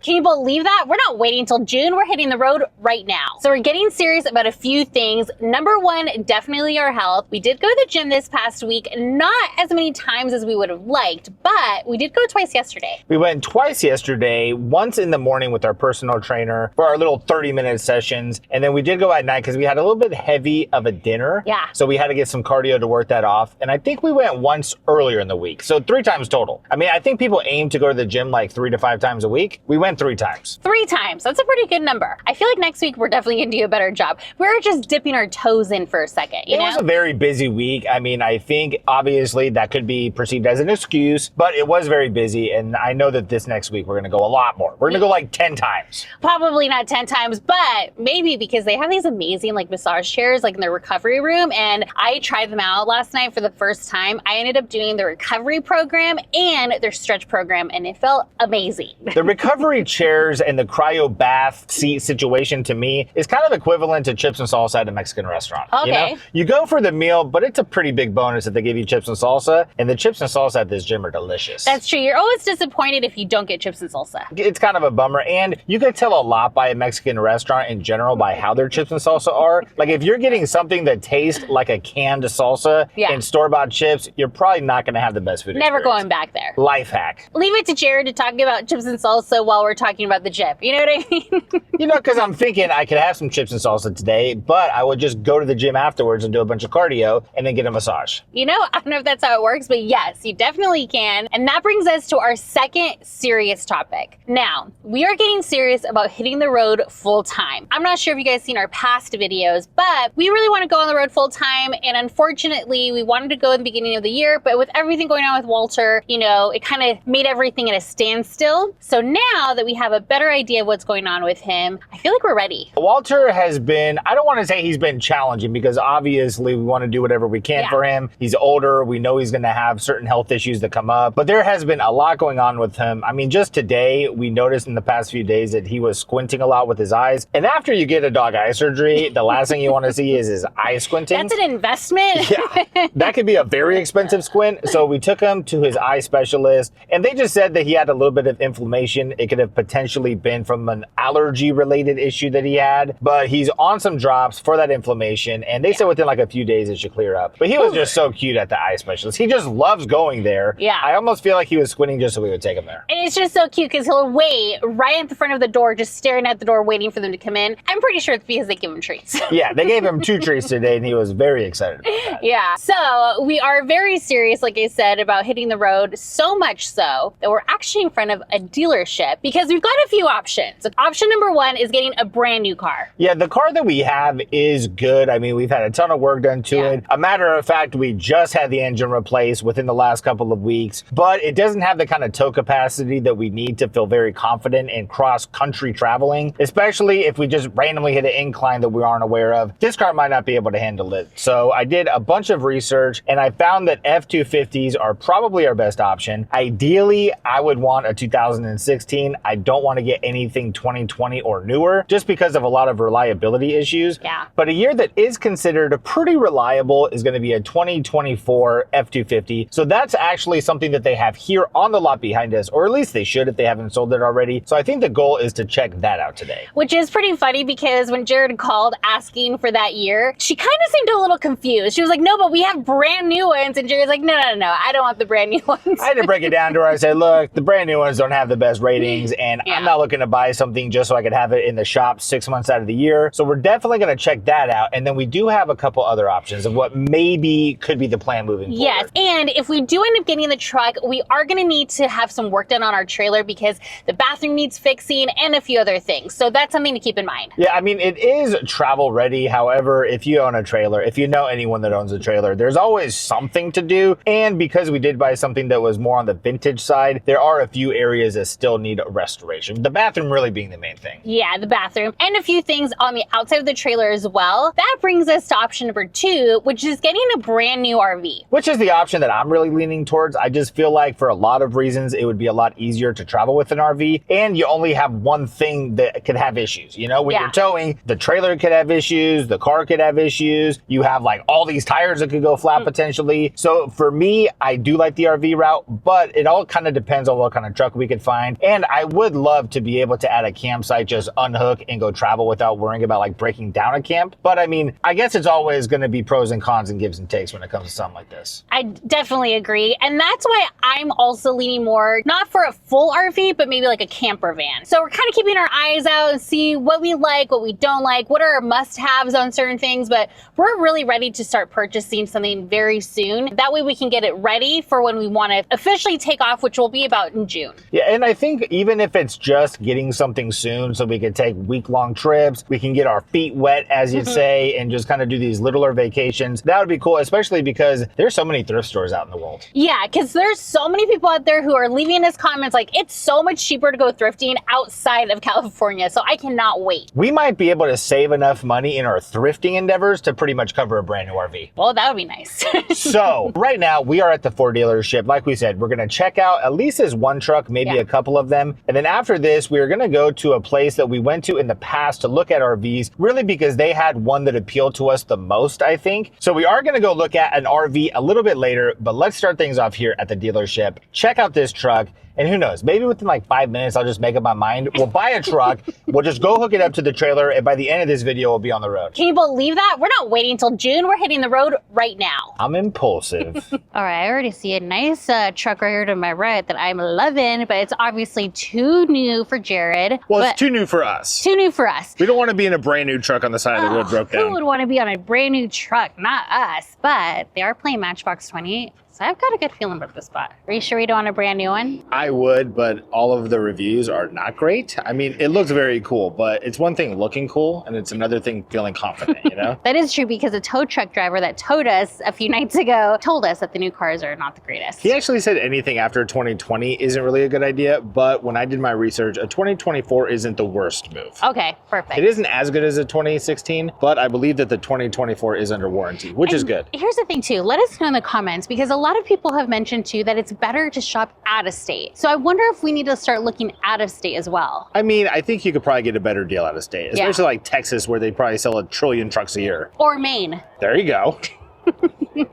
Can you believe that? We're not waiting until June. We're hitting the road right now. So we're getting serious about a few things. Number one, definitely our health. We did go to the gym this past week, not as many times as we would have liked, but we did go twice yesterday. We went twice yesterday, once in the morning with our personal trainer for our little 30-minute sessions. And then we did go at night because we had a little bit heavy of a dinner. Yeah. So we had to get some cardio to work that off. And I think we went once earlier in the week. So 3 times total. I mean, I think people aim to go to the gym like 3 to 5 times a week. We went 3 times. 3 times. That's a pretty good number. I feel like next week we're definitely going to do a better job. We're just dipping our toes in for a second, you know? It was a very busy week. I mean, I think obviously that could be perceived as an excuse, but it was very busy. And I know that this next week we're going to go a lot more. We're going to go like 10 times. Probably not 10 times, but maybe because they have these amazing like massage chairs like in their recovery room. And I tried them out last night for the first time. I ended up doing the recovery program and their stretch program, and it felt amazing. The recovery chairs and the cryo bath seat situation to me is kind of equivalent to chips and salsa at a Mexican restaurant. Okay. You know? You go for the meal, but it's a pretty big bonus that they give you chips and salsa, and the chips and salsa at this gym are delicious. That's true. You're always disappointed if you don't get chips and salsa. It's kind of a bummer, and you could tell a lot by a Mexican restaurant in general by how their chips and salsa are. Like if you're getting something that tastes like a canned salsa and store-bought chips, you're probably not going to have the best food Never experience. going back there. Life hack. Leave it to Jerid to talk about chips and salsa while we're talking about the gym. You know what I mean? You know, because I'm thinking I could have some chips and salsa today, but I would just go to the gym afterwards and do a bunch of cardio and then get a massage. You know, I don't know if that's how it works, but yes, you definitely can. And that brings us to our second serious topic. Now, we are getting serious about hitting the road full time. I'm not sure if you guys seen our past videos, but we really want to go on the road full time. And unfortunately, we wanted to go in the beginning of the year, but with everything going on with Walter, you know, it kind of made everything at a standstill. So now that we have a better idea of what's going on with him, I feel like we're ready. Walter has been, I don't want to say he's been challenging because obviously we want to do whatever we can for him. He's older. We know he's going to have certain health issues that come up, but there has been a lot going on with him. I mean, just today, we noticed in the past few days that he was squinting a lot with his eyes. And after you get a dog eye surgery, the last thing you want to see is his eye squinting. That's an investment. Yeah, that could be a very expensive squint. So we took him to his eye specialist and they just said that he had a little bit of inflammation. It could have potentially been from an allergy related issue that he had, but he's on some drops for that inflammation. And they said within like a few days it should clear up. But he was just so cute at the eye specialist. He just loves going there. Yeah. I almost feel like he was squinting just so we would take him there. And it's just so cute because he'll wait right at the front of the door, just staring at the door, waiting for them to come in. I'm pretty sure it's because they give him treats. Yeah, they gave him 2 treats today and he was very excited about that. Yeah. So we are very serious, like I said, about hitting the road, so much so that we're actually in front of a dealership because we've got a few options. Option number one is getting a brand new car. Yeah, the car that we have is good. I mean, we've had a ton of work done to it. A matter of fact, we just had the engine replaced within the last couple of weeks, but it doesn't have the kind of tow capacity that we need to feel very confident in cross-country traveling, especially if we just randomly hit an incline that we aren't aware of. This car might not be able to handle it. So I did a bunch of research and I found that F-250s are probably our best option. Ideally, I would want a 2016. I don't want to get anything 2020 or newer just because of a lot of reliability issues. Yeah. But a year that is considered pretty reliable is going to be a 2024 F-250. So that's actually something that they have here on the lot behind us, or at least they should if they haven't sold it already. So I think the goal is to check that out today. Which is pretty funny because when Jerid called asking for that year, she kind of seemed a little confused. She was like, no, but we have brand new ones. And Jerid's like, no, I don't want the brand new ones. I had to break it down to her. I said, look, the brand new ones don't have the best ratings and I'm not looking to buy something just so I could have it in the shop 6 months out of the year. So we're definitely going to check that out. And then we do have a couple other options of what maybe could be the plan moving forward. Yes, and if we do end up getting the truck, we are going to need to have some work done on our trailer because the bathroom needs fixing and a few other things. So that's something to keep in mind. Yeah, I mean, it is travel ready. However, if you own a trailer, if you know anyone that owns a trailer, there's always something to do. And because we did buy something that was more on the vintage side, there are a few areas that still need restoration. The bathroom really being the main thing. Yeah, the bathroom and a few things on the outside of the trailer as well. That brings us to option number 2, which is getting a brand new RV. Which is the option that I'm really leaning towards. I just feel like for a lot of reasons, it would be a lot easier to travel with an RV. And you only have one thing that could have issues. You know, when you're towing, the trailer could have issues, the car could have issues. You have like all these tires that could go flat potentially. So for me, I do like the RV route, but it all kind of depends on what kind of truck we could find. And I would love to be able to at a campsite just unhook and go travel without worrying about like breaking down a camp. But I mean, I guess it's always going to be pros and cons and gives and takes when it comes to something like this. I definitely agree. And that's why I'm also leaning more, not for a full RV, but maybe like a camper van. So we're kind of keeping our eyes out and see what we like, what we don't like, what are our must-haves on certain things. But we're really ready to start purchasing something very soon. That way we can get it ready for when we want to officially take off, which will be about in June. Yeah, and I think even if it's just getting something soon so we can take week-long trips, we can get our feet wet, as you'd say, and just kind of do these littler vacations, that would be cool, especially because there's so many thrift stores out in the world. Yeah, because there's so many people out there who are leaving us comments like, it's so much cheaper to go thrifting outside of California, so I cannot wait. We might be able to save enough money in our thrifting endeavors to pretty much cover a brand new RV. Well, that would be nice. So right now we are at the Ford dealership. Like we said, we're going to check out at least this one truck, maybe a couple of them. And then after this, we're going to go to a place that we went to in the past to look at RVs, really because they had one that appealed to us the most, I think. So we are going to go look at an RV a little bit later, but let's start things off here at the dealership. Check out this truck. And who knows, maybe within like 5 minutes, I'll just make up my mind. We'll buy a truck, we'll just go hook it up to the trailer, and by the end of this video, we'll be on the road. Can you believe that? We're not waiting until June, we're hitting the road right now. I'm impulsive. All right, I already see a nice truck right here to my right that I'm loving, but it's obviously too new for Jerid. Well, it's too new for us. Too new for us. We don't want to be in a brand new truck on the side of the road broke Who down. would want to be on a brand new truck? Not us, but they are playing Matchbox 28. So I've got a good feeling about this spot. Are you sure we don't want a brand new one? I would, but all of the reviews are not great. I mean, it looks very cool, but it's one thing looking cool, and it's another thing feeling confident, you know? That is true because a tow truck driver that towed us a few nights ago told us that the new cars are not the greatest. He actually said anything after 2020 isn't really a good idea, but when I did my research, a 2024 isn't the worst move. Okay, perfect. It isn't as good as a 2016, but I believe that the 2024 is under warranty, which is good. Here's the thing too, let us know in the comments because a lot of people have mentioned too that it's better to shop out of state. So I wonder if we need to start looking out of state as well. I mean, I think you could probably get a better deal out of state, especially like Texas, where they probably sell 1 trillion trucks a year. Or Maine. There you go.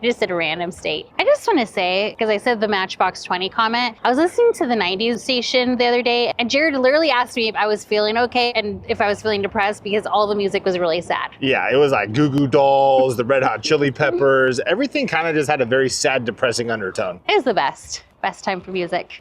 Just at a random state. I just want to say, because I said the Matchbox 20 comment, I was listening to the 90s station the other day, and Jerid literally asked me if I was feeling okay and if I was feeling depressed because all the music was really sad. Yeah, it was like Goo Goo Dolls, the Red Hot Chili Peppers, everything kind of just had a very sad, depressing undertone. It was the best. Best time for music.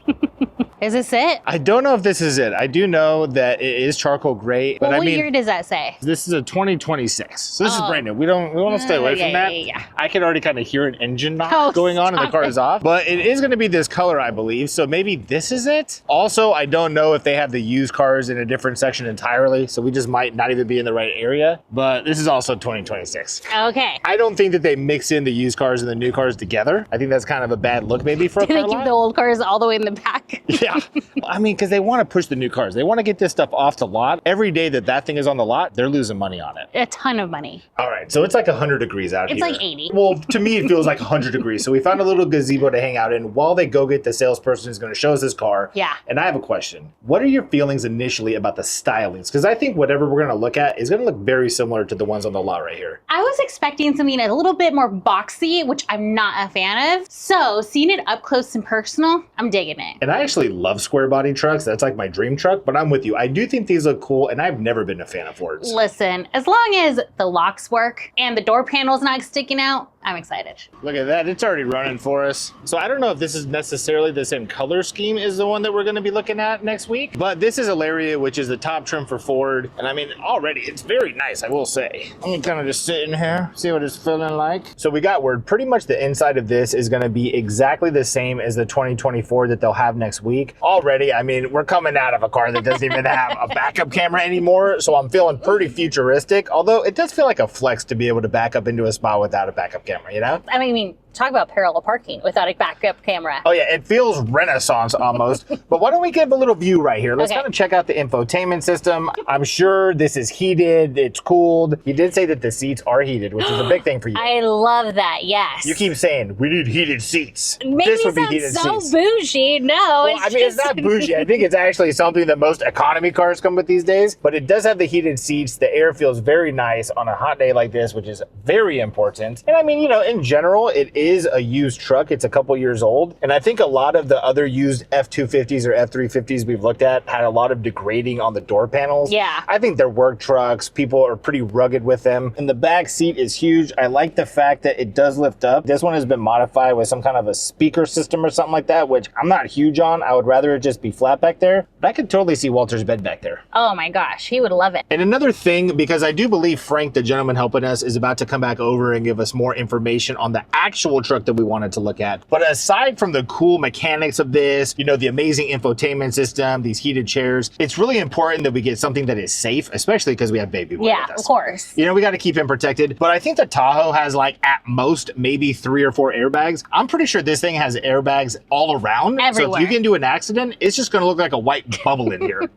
Is this it? I don't know if this is it. I do know that it is charcoal gray, but Well, I what mean, year does that say? this is a 2026, so this is brand new. We want to stay away from that. Yeah. I can already kind of hear an engine knock going on, and the car is off. But it is going to be this color, I believe. So maybe this is it. Also, I don't know if they have the used cars in a different section entirely, so we just might not even be in the right area. But this is also 2026. Okay. I don't think that they mix in the used cars and the new cars together. I think that's kind of a bad look, maybe for a Do they car keep lot. the old cars all the way in the back? Yeah, I mean, because they want to push the new cars. They want to get this stuff off the lot. Every day that thing is on the lot, they're losing money on it. A ton of money. All right, so it's like 100 degrees out here. It's like 80. Well, to me, it feels like 100 degrees. So we found a little gazebo to hang out in while they go get the salesperson who's going to show us his car. Yeah. And I have a question. What are your feelings initially about the stylings? Because I think whatever we're going to look at is going to look very similar to the ones on the lot right here. I was expecting something a little bit more boxy, which I'm not a fan of. So seeing it up close and personal, I'm digging it. And I actually love square body trucks. That's like my dream truck, but I'm with you. I do think these look cool, and I've never been a fan of Fords. Listen, as long as the locks work and the door panel's not sticking out, I'm excited. Look at that, it's already running for us. So I don't know if this is necessarily the same color scheme as the one that we're gonna be looking at next week, but this is a Lariat, which is the top trim for Ford. And I mean, already it's very nice, I will say. I'm gonna kind of just sit in here, see what it's feeling like. So we got word pretty much the inside of this is going to be exactly the same as the 2024 that they'll have next week. Already, I mean, we're coming out of a car that doesn't even have a backup camera anymore, so I'm feeling pretty futuristic, although it does feel like a flex to be able to back up into a spot without a backup camera, you know? I mean, talk about parallel parking without a backup camera. Oh yeah, it feels Renaissance almost. But why don't we give a little view right here? Let's Okay. kind of check out the infotainment system. I'm sure this is heated, it's cooled. You did say that the seats are heated, which is a big thing for you. I love that, yes. You keep saying, we need heated seats. Maybe This would be it heated sounds seats. so bougie. No, Well, I mean, it's not bougie. I think it's actually something that most economy cars come with these days. But it does have the heated seats. The air feels very nice on a hot day like this, which is very important. And I mean, you know, in general, it is a used truck. It's a couple years old. And I think a lot of the other used F-250s or F-350s we've looked at had a lot of degrading on the door panels. Yeah. I think they're work trucks. People are pretty rugged with them. And the back seat is huge. I like the fact that it does lift up. This one has been modified with some kind of a speaker system or something like that, which I'm not huge on. I would rather it just be flat back there. But I could totally see Walter's bed back there. Oh my gosh, he would love it. And another thing, because I do believe Frank, the gentleman helping us, is about to come back over and give us more information on the actual truck that we wanted to look at. But aside from the cool mechanics of this, you know, the amazing infotainment system, these heated chairs, it's really important that we get something that is safe, especially because we have baby boy with us. Of course. You know, we got to keep him protected. But I think the Tahoe has like at most maybe 3 or 4 airbags. I'm pretty sure this thing has airbags all around. Everywhere. So if you get into an accident, it's just going to look like a white bubble in here.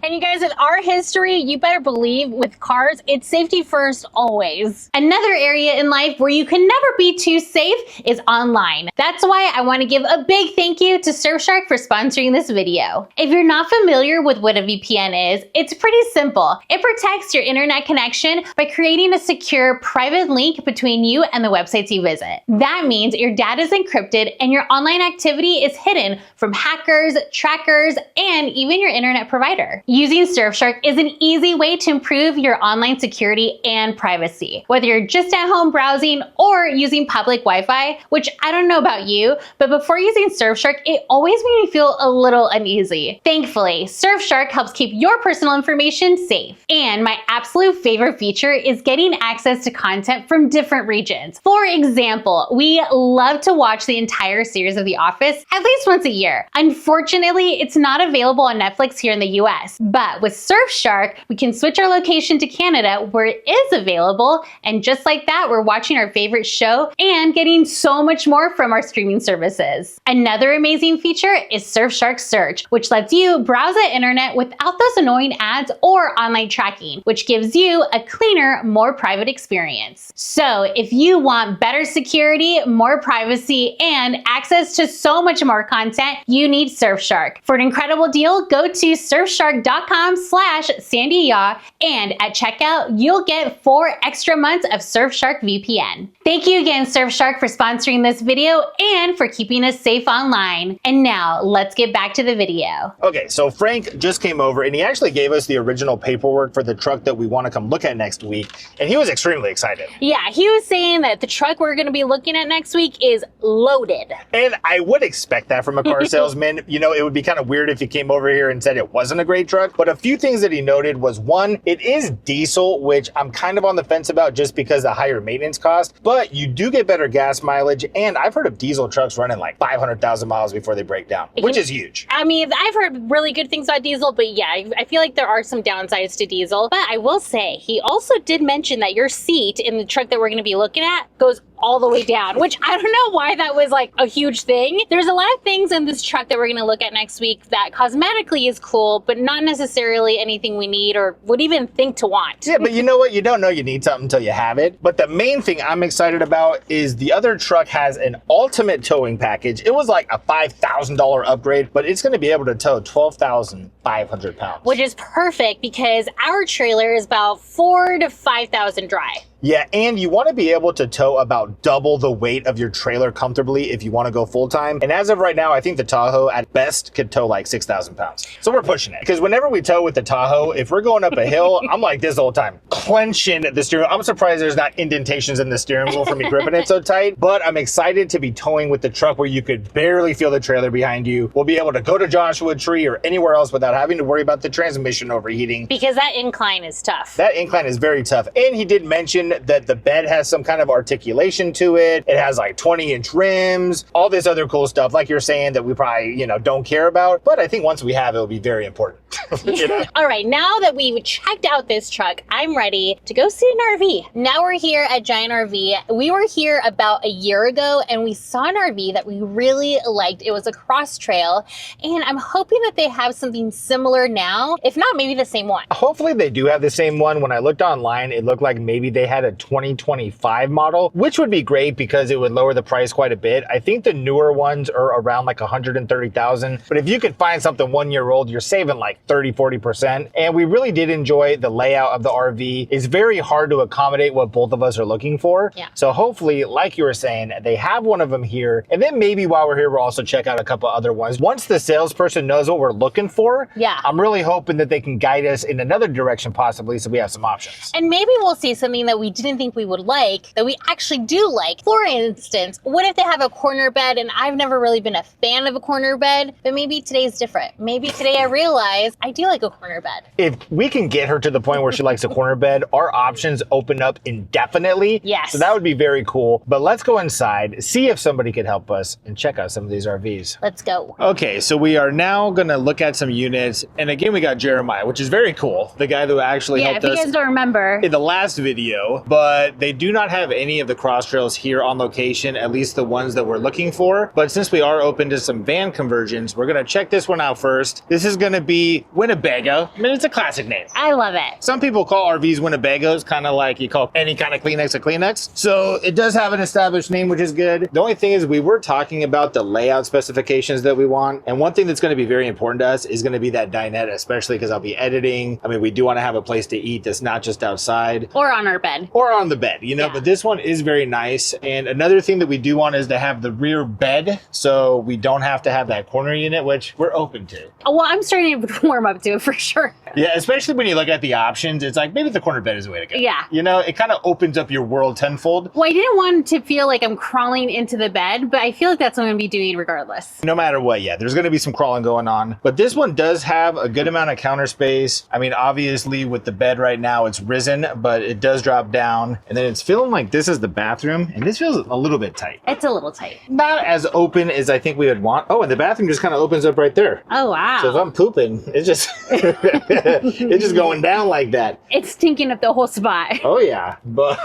And you guys, with our history, you better believe with cars, it's safety first always. Another area in life where you can never be too safe is online. That's why I want to give a big thank you to Surfshark for sponsoring this video. If you're not familiar with what a VPN is, it's pretty simple. It protects your internet connection by creating a secure private link between you and the websites you visit. That means your data is encrypted and your online activity is hidden from hackers, trackers, and even your internet provider. Using Surfshark is an easy way to improve your online security and privacy. Whether you're just at home browsing or using public Wi-Fi, which I don't know about you, but before using Surfshark, it always made me feel a little uneasy. Thankfully, Surfshark helps keep your personal information safe. And my absolute favorite feature is getting access to content from different regions. For example, we love to watch the entire series of The Office at least once a year. Unfortunately, it's not available on Netflix here in the US, but with Surfshark, we can switch our location to Canada where it is available, and just like that, we're watching our favorite show and getting so much more from our streaming services. Another amazing feature is Surfshark Search, which lets you browse the internet without those annoying ads or online tracking, which gives you a cleaner, more private experience. So if you want better security, more privacy, and access to so much more content, you need Surfshark. For an incredible deal, go to surfshark.com/sandeeyaw, and at checkout, you'll get 4 extra months of Surfshark VPN. Thank you again, Surfshark, for sponsoring this video and for keeping us safe online. And now, let's get back to the video. Okay, so Frank just came over and he actually gave us the original paperwork for the truck that we want to come look at next week, and he was extremely excited. Yeah, he was saying that the truck we're going to be looking at next week is loaded. And I would expect that from a car salesman. You know, it would be kind of weird if he came over here and said it wasn't a great truck. But a few things that he noted was, one, it is diesel, which I'm kind of on the fence about just because of the higher maintenance cost. But you do get better gas mileage. And I've heard of diesel trucks running like 500,000 miles before they break down, which is huge. I mean, I've heard really good things about diesel, but yeah, I feel like there are some downsides to diesel. But I will say, he also did mention that your seat in the truck that we're going to be looking at goes all the way down, which I don't know why that was like a huge thing. There's a lot of things in this truck that we're going to look at next week that cosmetically is cool, but not necessarily anything we need or would even think to want. Yeah, but you know what? You don't know you need something until you have it. But the main thing I'm excited about is the other truck has an ultimate towing package. It was like a $5,000 upgrade, but it's going to be able to tow 12,500 pounds. Which is perfect because our trailer is about 4,000 to 5,000 dry. Yeah, and you want to be able to tow about double the weight of your trailer comfortably if you want to go full time. And as of right now, I think the Tahoe at best could tow like 6,000 pounds. So we're pushing it. Because whenever we tow with the Tahoe, if we're going up a hill, I'm like this the whole time, clenching the steering wheel. I'm surprised there's not indentations in the steering wheel for me gripping it so tight. But I'm excited to be towing with the truck where you could barely feel the trailer behind you. We'll be able to go to Joshua Tree or anywhere else without having to worry about the transmission overheating. Because that incline is tough. That incline is very tough. And he did mention that the bed has some kind of articulation to it. It has like 20-inch rims, all this other cool stuff, like you're saying, that we probably, you know, don't care about. But I think once we have it, it'll be very important. You know? All right, now that we've checked out this truck, I'm ready to go see an RV. Now we're here at Giant RV. We were here about a year ago and we saw an RV that we really liked. It was a cross trail, and I'm hoping that they have something similar now. If not, maybe the same one. Hopefully they do have the same one. When I looked online, it looked like maybe they had a 2025 model, which would be great because it would lower the price quite a bit. I think the newer ones are around like 130,000. But if you could find something 1 year old, you're saving like 30, 40%. And we really did enjoy the layout of the RV. It's very hard to accommodate what both of us are looking for. Yeah. So hopefully, like you were saying, they have one of them here. And then maybe while we're here, we'll also check out a couple other ones. Once the salesperson knows what we're looking for, yeah, I'm really hoping that they can guide us in another direction possibly so we have some options. And maybe we'll see something that we didn't think we would like that we actually do like. For instance, what if they have a corner bed, and I've never really been a fan of a corner bed, but maybe today's different. Maybe today I realize I do like a corner bed. If we can get her to the point where she likes a corner bed, our options open up indefinitely. Yes. So that would be very cool. But let's go inside, see if somebody could help us, and check out some of these RVs. Let's go. Okay, so we are now going to look at some units. And again, we got Jeremiah, which is very cool. The guy that actually helped if us you guys don't remember, in the last video, but they do not have any of the cross trails here on location, at least the ones that we're looking for. But since we are open to some van conversions, we're going to check this one out first. This is going to be Winnebago. I mean, it's a classic name. I love it. Some people call RVs Winnebagos, kind of like you call any kind of Kleenex a Kleenex. So it does have an established name, which is good. The only thing is we were talking about the layout specifications that we want. And one thing that's going to be very important to us is going to be that dinette, especially because I'll be editing. I mean, we do want to have a place to eat that's not just outside. Or on our bed. Or on the bed, you know, Yeah. but this one is very nice. And another thing that we do want is to have the rear bed, so we don't have to have that corner unit, which we're open to. Oh, well, I'm starting to warm up to it for sure. Yeah, especially when you look at the options, it's like maybe the corner bed is the way to go. Yeah. You know, it kind of opens up your world tenfold. Well, I didn't want to feel like I'm crawling into the bed, but I feel like that's what I'm going to be doing regardless. No matter what, yeah, there's going to be some crawling going on. But this one does have a good amount of counter space. I mean, obviously with the bed right now, it's risen, but it does drop down. And then it's feeling like this is the bathroom, and this feels a little bit tight. It's a little tight. Not as open as I think we would want. Oh, and the bathroom just kind of opens up right there. Oh, wow. So if I'm pooping, it's just it's just going down like that. It's stinking up the whole spot. Oh yeah, but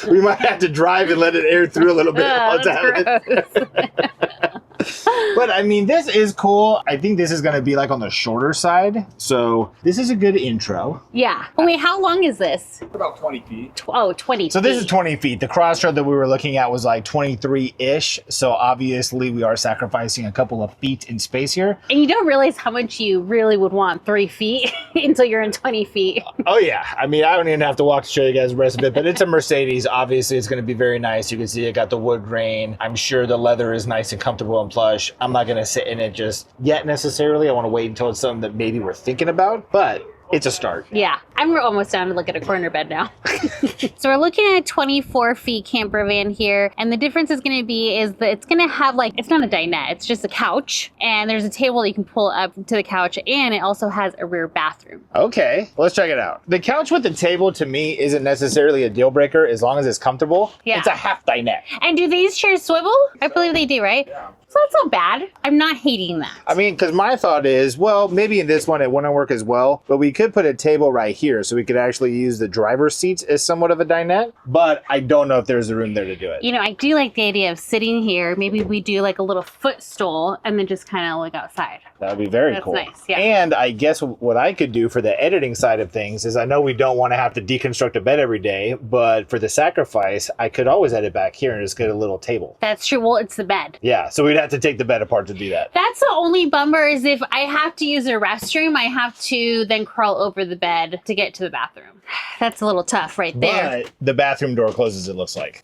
we might have to drive and let it air through a little bit. That's But I mean, this is cool. I think this is going to be like on the shorter side. So this is a good intro. Yeah. Oh, wait, how long is this? About 20 feet. 20 So this feet. is 20 feet. The cross trail that we were looking at was like 23-ish. So obviously we are sacrificing a couple of feet in space here. And you don't realize how much you really would want 3 feet until you're in 20 feet. Oh yeah. I mean, I don't even have to walk to show you guys the rest of it, but it's a Mercedes. Obviously it's going to be very nice. You can see it got the wood grain. I'm sure the leather is nice and comfortable and plush. I'm not going to sit in it just yet necessarily. I want to wait until it's something that maybe we're thinking about, but it's a start. Yeah, I'm almost down to look at a corner bed now. So we're looking at a 24 feet camper van here. And the difference is going to be is that it's going to have like, it's not a dinette, it's just a couch. And there's a table that you can pull up to the couch. And it also has a rear bathroom. Okay, let's check it out. The couch with the table to me isn't necessarily a deal breaker as long as it's comfortable. Yeah. It's a half dinette. And do these chairs swivel? I believe they do, right? Yeah. So that's not bad. I'm not hating that. I mean, because my thought is, well, maybe in this one it wouldn't work as well, but we could put a table right here so we could actually use the driver's seats as somewhat of a dinette, but I don't know if there's a room there to do it. You know, I do like the idea of sitting here. Maybe we do like a little footstool and then just kind of look outside. That would be very That's cool. nice, yeah. And I guess what I could do for the editing side of things is I know we don't want to have to deconstruct a bed every day, but for the sacrifice, I could always edit back here and just get a little table. That's true. Well, it's the bed. Yeah, so we'd have to take the bed apart to do that. That's the only bummer is if I have to use a restroom, I have to then crawl over the bed to get to the bathroom. That's a little tough right there. But the bathroom door closes, it looks like,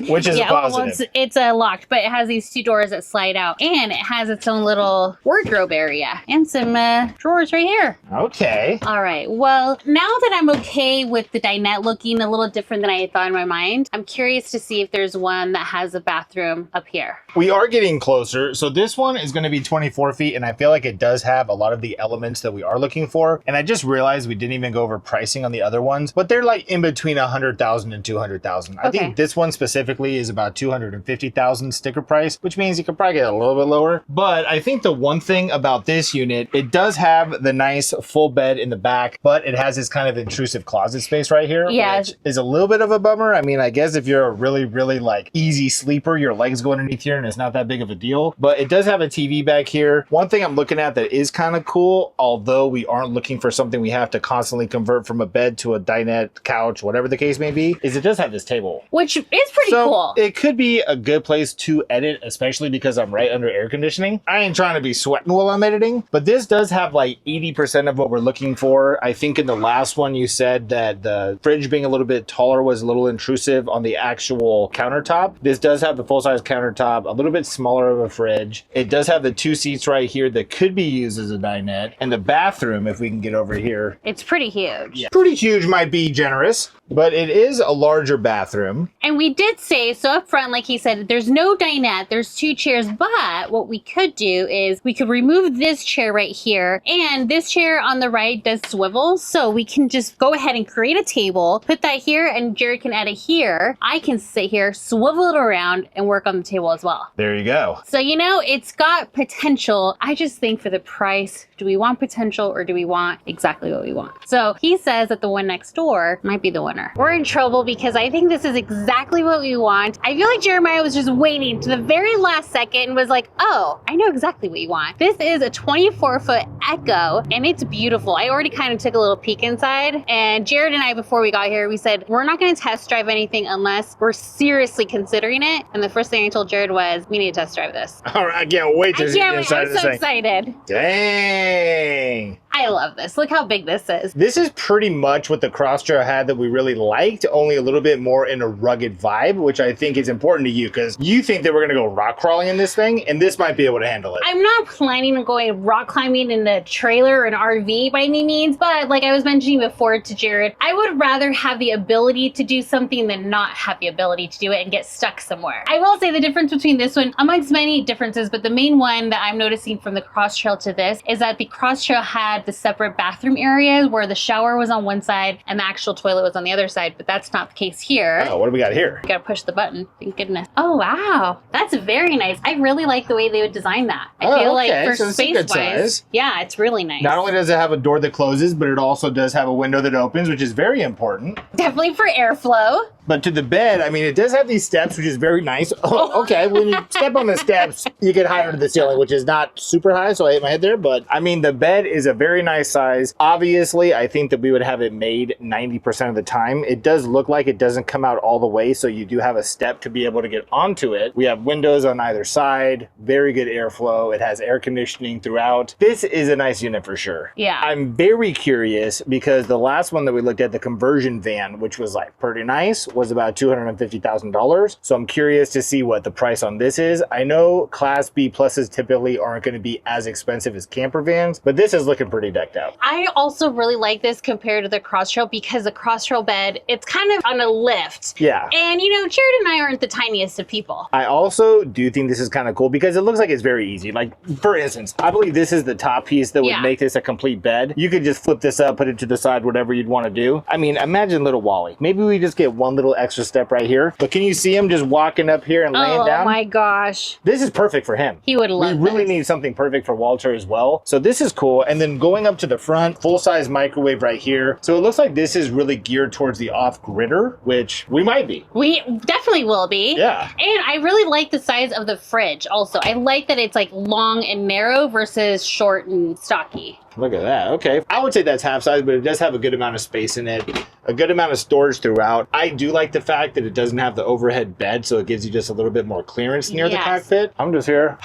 which is a positive. It's locked, but it has these two doors that slide out, and it has its own little wardrobe area and some drawers right here. Okay. All right. Well, now that I'm okay with the dinette looking a little different than I had thought in my mind, I'm curious to see if there's one that has a bathroom up here. We are getting closer. So this one is going to be 24 feet, and I feel like it does have a lot of the elements that we are looking for. And I just realized we didn't even go over pricing on the other ones, but they're like in between 100,000 and 200,000. I Okay. think this one specifically is about 250,000 sticker price, which means you could probably get a little bit lower. But I think the one thing about this unit, it does have the nice full bed in the back, but it has this kind of intrusive closet space right here, Yeah. which is a little bit of a bummer. I mean, I guess if you're a really, really like easy sleeper, your legs go underneath here and it's not that big of a deal, but it does have a TV back here. One thing I'm looking at that is kind of cool, although we aren't looking for something we have to constantly definitely convert from a bed to a dinette, couch, whatever the case may be, is it does have this table. Which is pretty cool. It could be a good place to edit, especially because I'm right under air conditioning. I ain't trying to be sweating while I'm editing, but this does have like 80% of what we're looking for. I think in the last one you said that the fridge being a little bit taller was a little intrusive on the actual countertop. This does have the full-size countertop, a little bit smaller of a fridge. It does have the 2 seats right here that could be used as a dinette, and the bathroom, if we can get over here. It's pretty huge. Yeah. Pretty huge might be generous, but it is a larger bathroom. And we did say, so up front, like he said, there's no dinette, there's 2 chairs, but what we could do is we could remove this chair right here, and this chair on the right does swivel, so we can just go ahead and create a table, put that here, and Jerid can edit here. I can sit here, swivel it around, and work on the table as well. There you go. So, you know, it's got potential. I just think for the price, do we want potential or do we want exactly what we want? So he says that the one next door might be the winner. We're in trouble because I think this is exactly what we want. I feel like Jeremiah was just waiting to the very last second and was like, oh, I know exactly what you want. This is a 24-foot Echo and it's beautiful. I already kind of took a little peek inside, and Jerid and I, before we got here, we said, we're not going to test drive anything unless we're seriously considering it. And the first thing I told Jerid was, we need to test drive this. All right, I can't wait to see inside I'm this so thing. excited. Dang. I love this. Look how big this is. This is pretty much what the Crosstrail had that we really liked, only a little bit more in a rugged vibe, which I think is important to you because you think that we're going to go rock crawling in this thing, and this might be able to handle it. I'm not planning on going rock climbing in a trailer or an RV by any means, but like I was mentioning before to Jerid, I would rather have the ability to do something than not have the ability to do it and get stuck somewhere. I will say the difference between this one, amongst many differences, but the main one that I'm noticing from the Crosstrail to this is that the Crosstrail had the separate bathroom areas where the shower was on one side and the actual toilet was on the other side, but that's not the case here. Oh, what do we got here? You gotta push the button, thank goodness. Oh wow, that's very nice. I really like the way they would design that. I feel like for so space wise, yeah, it's really nice. Not only does it have a door that closes, but it also does have a window that opens, which is very important. Definitely for airflow. But to the bed, I mean, it does have these steps, which is very nice. Oh, okay, when you step on the steps, you get higher to the ceiling, which is not super high, so I hit my head there. But I mean, the bed is a very nice size. Obviously, I think that we would have it made 90% of the time. It does look like it doesn't come out all the way, so you do have a step to be able to get onto it. We have windows on either side, very good airflow. It has air conditioning throughout. This is a nice unit for sure. Yeah. I'm very curious because the last one that we looked at, the conversion van, which was like pretty nice, was about $250,000. So I'm curious to see what the price on this is. I know Class B pluses typically aren't going to be as expensive as camper vans, but this is looking pretty decked out. I also really like this compared to the Crosstrail because the Crosstrail bed, it's kind of on a lift. Yeah. And you know, Jerid and I aren't the tiniest of people. I also do think this is kind of cool because it looks like it's very easy. Like, for instance, I believe this is the top piece that would make this a complete bed. You could just flip this up, put it to the side, whatever you'd want to do. I mean, imagine little Wally. Maybe we just get one little extra step right here. But can you see him just walking up here and laying down? Oh my gosh. This is perfect for him. He would love We really need something perfect for Walter as well. So this is cool. And then going up to the front, full-size microwave right here. So it looks like this is really geared towards the off-gridder, which we might be. We definitely will be. Yeah. And I really like the size of the fridge also. I like that it's like long and narrow versus short and stocky. Look at that. Okay. I would say that's half size, but it does have a good amount of space in it, a good amount of storage throughout. I do like the fact that it doesn't have the overhead bed, so it gives you just a little bit more clearance near the cockpit. I'm just here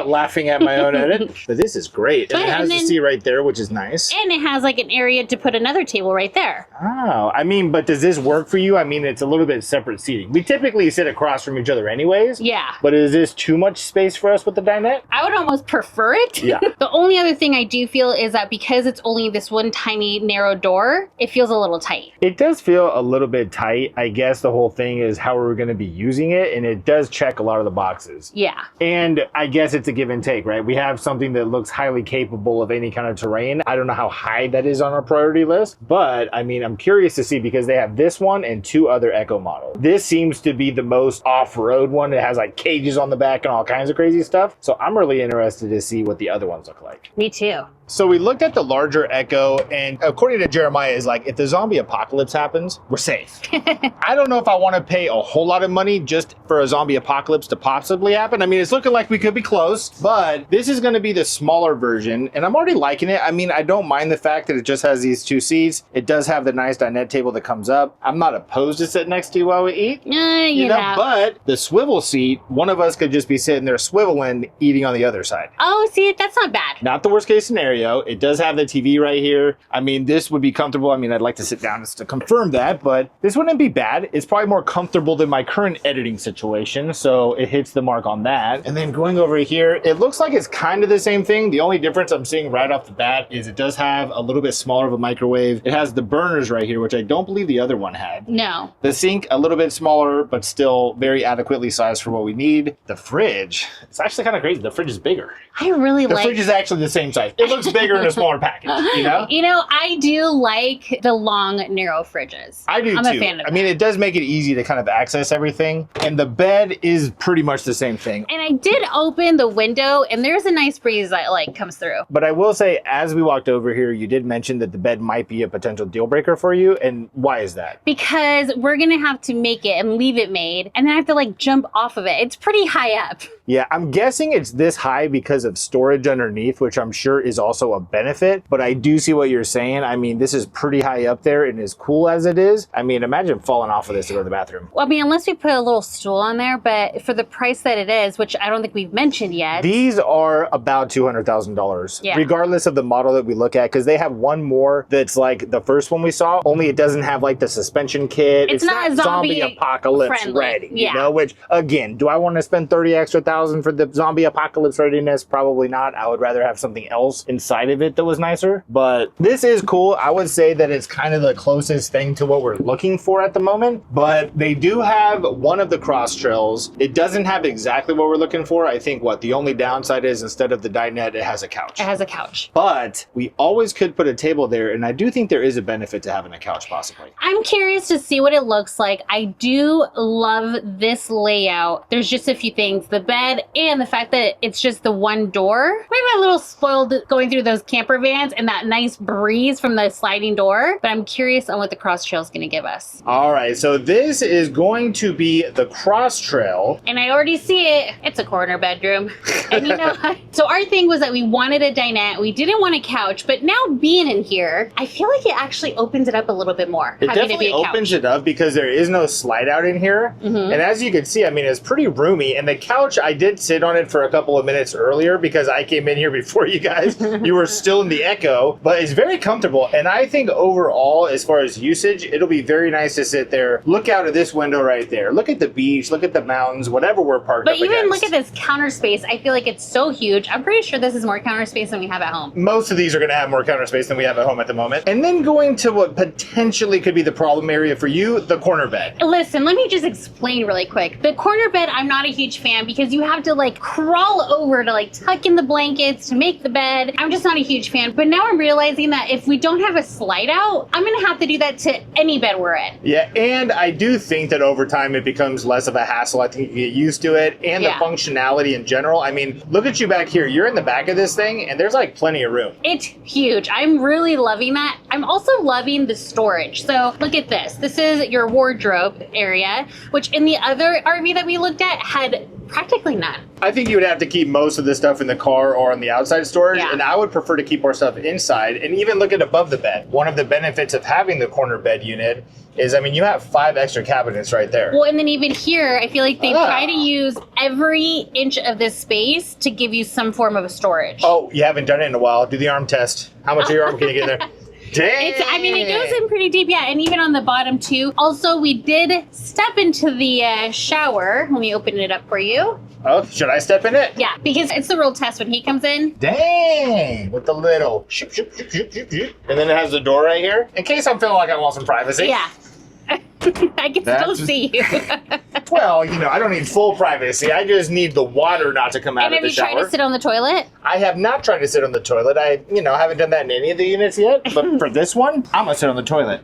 laughing at my own edit. But this is great. And it has the seat right there, which is nice. And it has like an area to put another table right there. Oh, I mean, but does this work for you? I mean, it's a little bit separate seating. We typically sit across from each other anyways. Yeah. But is this too much space for us with the dinette? I would almost prefer it. Yeah. The only other thing I do feel is that because it's only this one tiny narrow door, it feels a little tight. It does feel a little bit tight. I guess the whole thing is how we're going to be using it, and it does check a lot of the boxes. Yeah. And I guess it's a give and take, right? We have something that looks highly capable of any kind of terrain. I don't know how high that is on our priority list, but I mean, I'm curious to see because they have this one and 2 other Echo models. This seems to be the most off-road one. It has like cages on the back and all kinds of crazy stuff. So I'm really interested to see what the other ones look like. Me too. So we looked at the larger Echo, and according to Jeremiah, is like, if the zombie apocalypse happens, we're safe. I don't know if I want to pay a whole lot of money just for a zombie apocalypse to possibly happen. I mean, it's looking like we could be close, but this is going to be the smaller version, and I'm already liking it. I mean, I don't mind the fact that it just has these 2 seats. It does have the nice dinette table that comes up. I'm not opposed to sitting next to you while we eat. You know, but the swivel seat, one of us could just be sitting there swiveling, eating on the other side. Oh, see, that's not bad. Not the worst case scenario. It does have the TV right here. I mean, this would be comfortable. I mean, I'd like to sit down just to confirm that, but this wouldn't be bad. It's probably more comfortable than my current editing situation, so it hits the mark on that. And then going over here, it looks like it's kind of the same thing. The only difference I'm seeing right off the bat is it does have a little bit smaller of a microwave. It has the burners right here, which I don't believe the other one had. No. The sink, a little bit smaller, but still very adequately sized for what we need. The fridge, it's actually kind of crazy. The fridge is bigger. I really The fridge is actually the same size. It looks bigger in a smaller package, you know? You know, I do like the long, narrow fridges. I do I'm too. a fan of I mean, it does make it easy to kind of access everything. And the bed is pretty much the same thing. And I did open the window, and there's a nice breeze that like comes through. But I will say, as we walked over here, you did mention that the bed might be a potential deal breaker for you. And why is that? Because we're gonna have to make it and leave it made, and then I have to like jump off of it. It's pretty high up. Yeah, I'm guessing it's this high because of storage underneath, which I'm sure is also a benefit. But I do see what you're saying. I mean, this is pretty high up there, and as cool as it is, I mean, imagine falling off of this to go to the bathroom. Well, I mean, unless we put a little stool on there, but for the price that it is, which I don't think we've mentioned yet. These are about $200,000, Yeah. regardless of the model that we look at, because they have one more that's like the first one we saw, only it doesn't have like the suspension kit. It's not zombie apocalypse friendly. ready, Yeah. you know, which again, do I want to spend 30 extra thousand for the zombie apocalypse readiness? Probably not. I would rather have something else inside of it that was nicer, but this is cool. I would say that it's kind of the closest thing to what we're looking for at the moment, but they do have one of the cross trails. It doesn't have exactly what we're looking for. I think the only downside is instead of the dinette, it has a couch. It has a couch. But we always could put a table there, and I do think there is a benefit to having a couch possibly. I'm curious to see what it looks like. I do love this layout. There's just a few things. The bed and the fact that it's just the one door. Maybe a little spoiled going through those camper vans and that nice breeze from the sliding door, but I'm curious on what the cross trail is going to give us. All right, so this is going to be the cross trail. And I already see it. It's a corner bedroom. And you know, so our thing was that we wanted a dinette. We didn't want a couch, but now being in here, I feel like it actually opens it up a little bit more. It definitely opens it up because there is no slide out in here. And as you can see, I mean, it's pretty roomy. And the couch, I did sit on it for a couple of minutes earlier because I came in here before you guys. You were still in the Echo, but it's very comfortable. And I think overall, as far as usage, it'll be very nice to sit there, look out of this window right there, look at the beach, look at the mountains, whatever we're parked But up even against. look at this counter space. I feel like it's so huge. I'm pretty sure this is more counter space than we have at home. Most of these are going to have more counter space than we have at home at the moment. And then going to what potentially could be the problem area for you, the corner bed. Listen, let me just explain really quick. The corner bed, I'm not a huge fan because you have to like crawl over to like tuck in the blankets to make the bed. I'm just not a huge fan. But now I'm realizing that if we don't have a slide out, I'm going to have to do that to any bed we're in. Yeah, and I do think that over time it becomes less of a hassle. I think you get used to it and the functionality in general. I mean, look at you back here. You're in the back of this thing and there's like plenty of room. It's huge. I'm really loving that. I'm also loving the storage. So look at this. This is your wardrobe area, which in the other RV that we looked at had practically none. I think you would have to keep most of the stuff in the car or on the outside storage, Yeah. and I would prefer to keep our stuff inside and even look at above the bed. One of the benefits of having the corner bed unit is, I mean, you have 5 extra cabinets right there. Well, and then even here, I feel like they try to use every inch of this space to give you some form of a storage. Oh, you haven't done it in a while. Do the arm test. How much of your arm can you get in there? Dang. I mean, it goes in pretty deep, yeah, and even on the bottom too. Also, we did step into the shower when we opened it up for you. Oh, should I step in it? Yeah, because it's the real test when he comes in. Dang! With the little shoop, shoop, shoop, shoop, shoop, shoop. And then it has the door right here. In case I'm feeling like I want some privacy. Yeah. I can still see you. Well, you know, I don't need full privacy. I just need the water not to come out And of have the you shower. tried to sit on the toilet? I have not tried to sit on the toilet. I, haven't done that in any of the units yet. But for this one, I'm gonna sit on the toilet.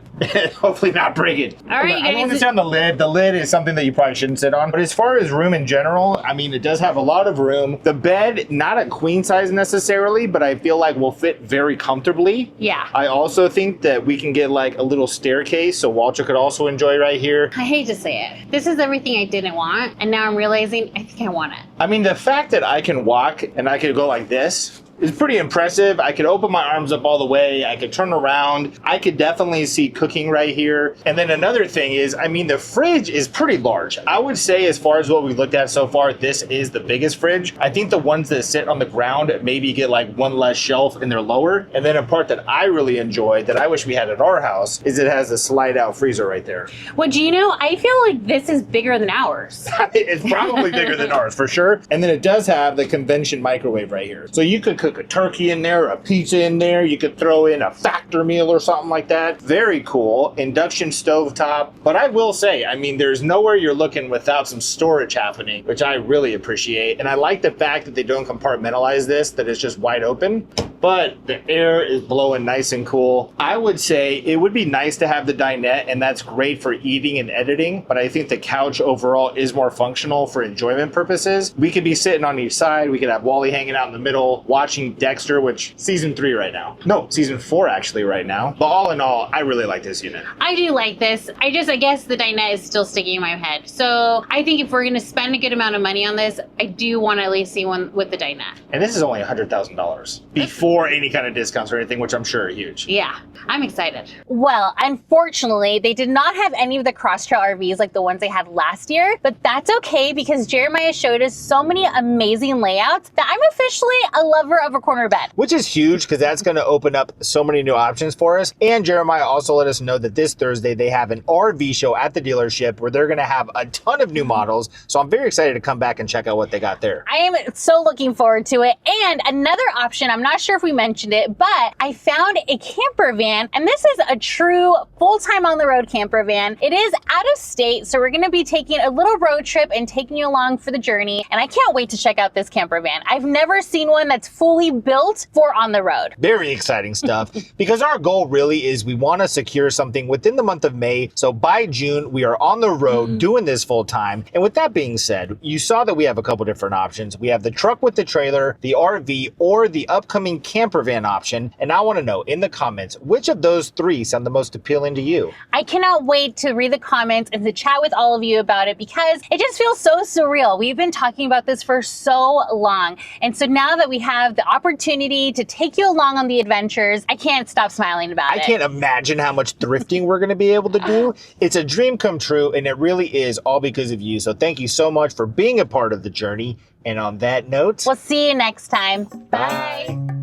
Hopefully not break it. All right, I don't want to sit on the lid. The lid is something that you probably shouldn't sit on. But as far as room in general, I mean, it does have a lot of room. The bed, not a queen size necessarily, but I feel like will fit very comfortably. Yeah. I also think that we can get like a little staircase so Walter could also enjoy right here. I hate to say it. This is everything I didn't want, and now I'm realizing I think I want it. I mean, the fact that I can walk and I could go like this is pretty impressive. I could open my arms up all the way. I could turn around. I could definitely see cooking right here. And then another thing is, I mean, the fridge is pretty large. I would say as far as what we looked at so far, this is the biggest fridge. I think the ones that sit on the ground maybe get like one less shelf and they're lower. And then a part that I really enjoy that I wish we had at our house is it has a slide out freezer right there. Well, do you know, I feel like this is bigger than ours. It's probably bigger than ours for sure. And then it does have the convention microwave right here. So you could cook a turkey in there, a pizza in there. You could throw in a factor meal or something like that. Very cool. Induction stovetop. But I will say, I mean, there's nowhere you're looking without some storage happening, which I really appreciate. And I like the fact that they don't compartmentalize this, that it's just wide open. But the air is blowing nice and cool. I would say it would be nice to have the dinette, and that's great for eating and editing, but I think the couch overall is more functional for enjoyment purposes. We could be sitting on each side. We could have Wally hanging out in the middle, watching Dexter, which season 3 right now. No, season 4 actually right now. But all in all, I really like this unit. I do like this. I guess the dinette is still sticking in my head. So I think if we're going to spend a good amount of money on this, I do want to at least see one with the dinette. And this is only $100,000 before any kind of discounts or anything, which I'm sure are huge. Yeah, I'm excited. Well, unfortunately, they did not have any of the cross-trail RVs like the ones they had last year, but that's okay because Jeremiah showed us so many amazing layouts that I'm officially a lover of a corner bed. Which is huge because that's going to open up so many new options for us. And Jeremiah also let us know that this Thursday they have an RV show at the dealership where they're going to have a ton of new models. So I'm very excited to come back and check out what they got there. I am so looking forward to it. And another option, I'm not sure if we mentioned it, but I found a camper van, and this is a true full-time on-the-road camper van. It is out of state, so we're going to be taking a little road trip and taking you along for the journey. And I can't wait to check out this camper van. I've never seen one that's fully built for on the road. Very exciting stuff because our goal really is we want to secure something within the month of May. So by June, we are on the road doing this full time. And with that being said, you saw that we have a couple different options. We have the truck with the trailer, the RV, or the upcoming camper van option. And I want to know in the comments, which of those 3 sound the most appealing to you? I cannot wait to read the comments and to chat with all of you about it because it just feels so surreal. We've been talking about this for so long. And so now that we have the opportunity to take you along on the adventures, I can't stop smiling about it. I can't imagine how much thrifting we're going to be able to do. It's a dream come true, and it really is all because of you. So thank you so much for being a part of the journey. And on that note, We'll see you next time. Bye.